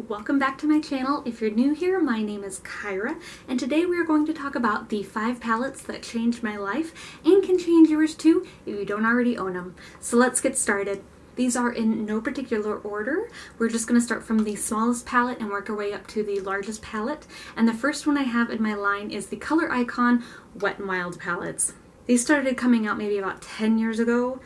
welcome back to my channel. If you're new here, my name is Kyra, and today we are going to talk about the 5 palettes that changed my life and can change yours too if you don't already own them. So let's get started. These are in no particular order. We're just going to start from the smallest palette and work our way up to the largest palette. And the first one I have in my line is the Color Icon Wet n Wild palettes. These started coming out maybe about 10 years ago.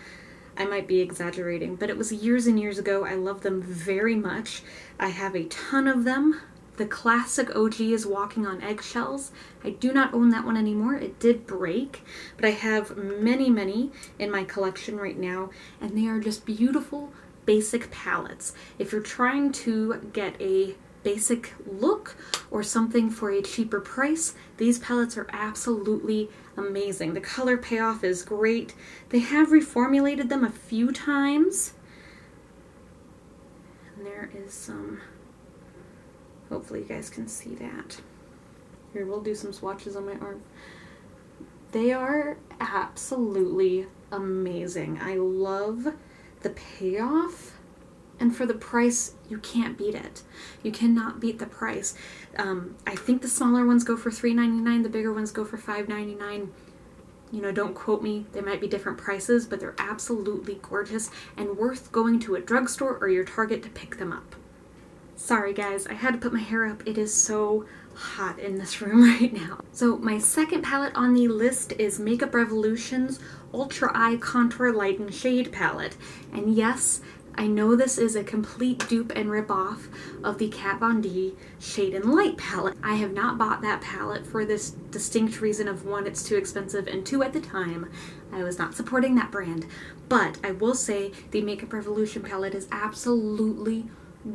I might be exaggerating, but it was years and years ago. I love them very much. I have a ton of them. The classic OG is Walking on Eggshells. I do not own that one anymore. It did break, but I have many in my collection right now, and they are just beautiful, basic palettes. If you're trying to get a basic look or something for a cheaper price, these palettes are absolutely amazing. The color payoff is great. They have reformulated them a few times. And there is some, hopefully you guys can see that. Here, we'll do some swatches on my arm. They are absolutely amazing. I love the payoff. And for the price, you can't beat it. You cannot beat the price. I think the smaller ones go for $3.99, the bigger ones go for $5.99. You know, don't quote me. They might be different prices, but they're absolutely gorgeous and worth going to a drugstore or your Target to pick them up. Sorry guys, I had to put my hair up. It is so hot in this room right now. So my second palette on the list is Makeup Revolution's Ultra Eye Contour Light and Shade palette. And yes, I know this is a complete dupe and rip-off of the Kat Von D Shade and Light palette. I have not bought that palette for this distinct reason of 1, it's too expensive, and 2, at the time, I was not supporting that brand. But I will say the Makeup Revolution palette is absolutely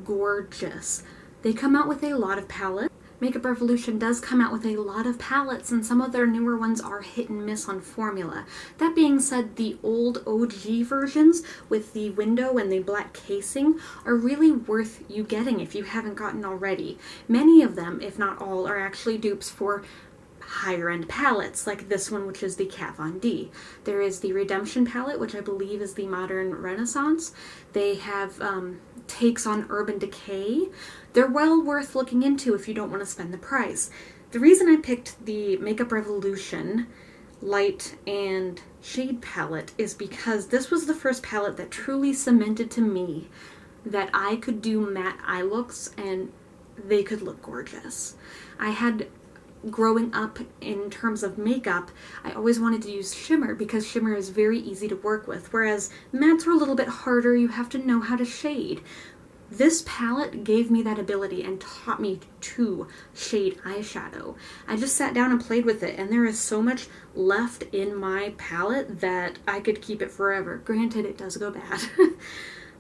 gorgeous. They come out with a lot of palettes. Makeup Revolution does come out with a lot of palettes, and some of their newer ones are hit and miss on formula. That being said, the old OG versions with the window and the black casing are really worth you getting if you haven't gotten already. Many of them, if not all, are actually dupes for higher end palettes, like this one, which is the Kat Von D. There is the Redemption palette, which I believe is the Modern Renaissance. They have takes on Urban Decay. They're well worth looking into if you don't want to spend the price. The reason I picked the Makeup Revolution Light and Shade palette is because this was the first palette that truly cemented to me that I could do matte eye looks and they could look gorgeous. I had, growing up in terms of makeup, I always wanted to use shimmer because shimmer is very easy to work with, whereas mattes are a little bit harder. You have to know how to shade. This palette gave me that ability and taught me to shade eyeshadow. I just sat down and played with it, and there is so much left in my palette that I could keep it forever. Granted, it does go bad,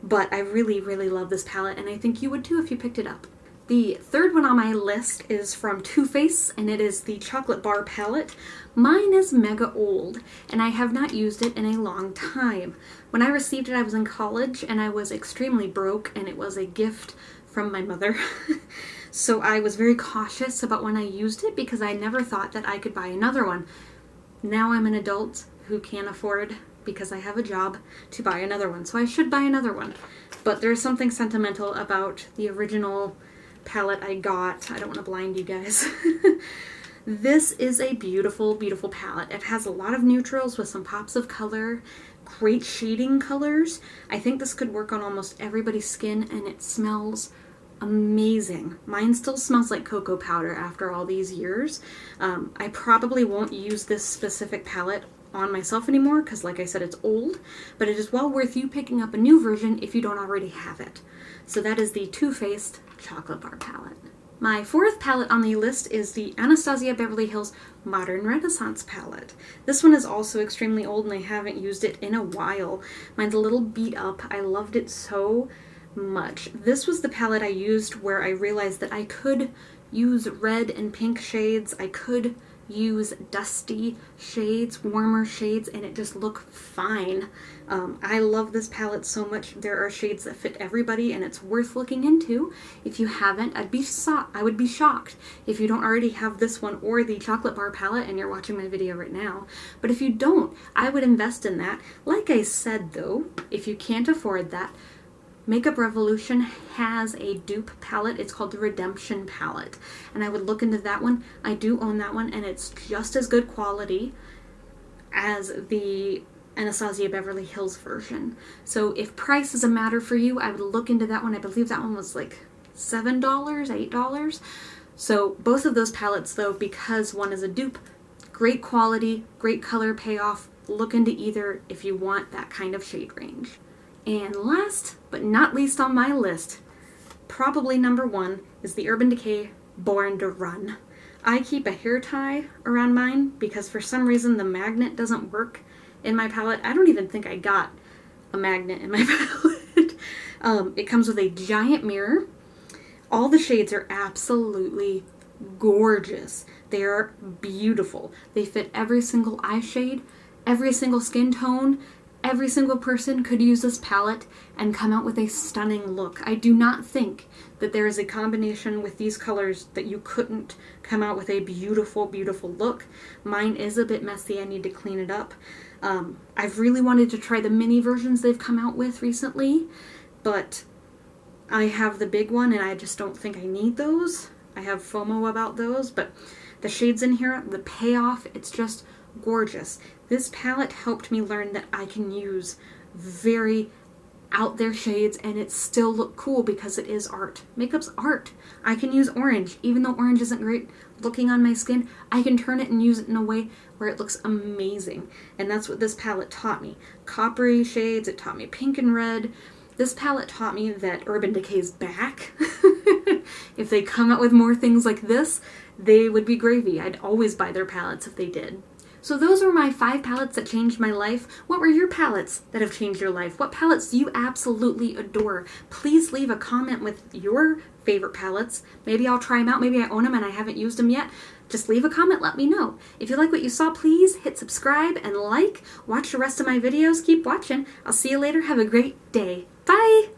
but I really love this palette, and I think you would too if you picked it up. The third one on my list is from Too Faced, and it is the Chocolate Bar palette. Mine is mega old, and I have not used it in a long time. When I received it, I was in college, and I was extremely broke, and it was a gift from my mother. So I was very cautious about when I used it because I never thought that I could buy another one. Now I'm an adult who can't afford, because I have a job, to buy another one, so I should buy another one. But there's something sentimental about the original palette I got. I don't want to blind you guys. This is a beautiful palette. It has a lot of neutrals with some pops of color, great shading colors. I think this could work on almost everybody's skin, and it smells amazing. Mine still smells like cocoa powder after all these years. I probably won't use this specific palette on myself anymore because, like I said, it's old, but it is well worth you picking up a new version if you don't already have it. So that is the Too Faced Chocolate Bar palette. My fourth palette on the list is the Anastasia Beverly Hills Modern Renaissance palette. This one is also extremely old, and I haven't used it in a while. Mine's a little beat up. I loved it so much. This was the palette I used where I realized that I could use red and pink shades. I could use dusty shades, warmer shades, and it just looked fine. I love this palette so much. There are shades that fit everybody, and it's worth looking into. If you haven't, I would be shocked if you don't already have this one or the Chocolate Bar palette and you're watching my video right now. But if you don't, I would invest in that. Like I said though, if you can't afford that, Makeup Revolution has a dupe palette. It's called the Redemption palette, and I would look into that one. I do own that one, and it's just as good quality as the Anastasia Beverly Hills version. So if price is a matter for you, I would look into that one. I believe that one was like $7, $8. So both of those palettes, though, because one is a dupe, great quality, great color payoff. Look into either if you want that kind of shade range. And last but not least on my list, probably number one, is the Urban Decay Born to Run. I keep a hair tie around mine because for some reason the magnet doesn't work in my palette. I don't even think I got a magnet in my palette. It comes with a giant mirror. All the shades are absolutely gorgeous. They are beautiful. They fit every single eye shade, every single skin tone. Every single person could use this palette and come out with a stunning look. I do not think that there is a combination with these colors that you couldn't come out with a beautiful, beautiful look. Mine is a bit messy. I need to clean it up. I've really wanted to try the mini versions they've come out with recently, but I have the big one and I just don't think I need those. I have FOMO about those, but the shades in here, the payoff, it's just gorgeous. This palette helped me learn that I can use very out there shades and it still look cool because it is art. Makeup's art. I can use orange, even though orange isn't great looking on my skin. I can turn it and use it in a way where it looks amazing. And that's what this palette taught me. Coppery shades, it taught me pink and red. This palette taught me that Urban Decay's back. If they come out with more things like this, they would be gravy. I'd always buy their palettes if they did. So those were my 5 palettes that changed my life. What were your palettes that have changed your life? What palettes do you absolutely adore? Please leave a comment with your favorite palettes. Maybe I'll try them out. Maybe I own them and I haven't used them yet. Just leave a comment, let me know. If you like what you saw, please hit subscribe and like. Watch the rest of my videos. Keep watching. I'll see you later. Have a great day. Bye!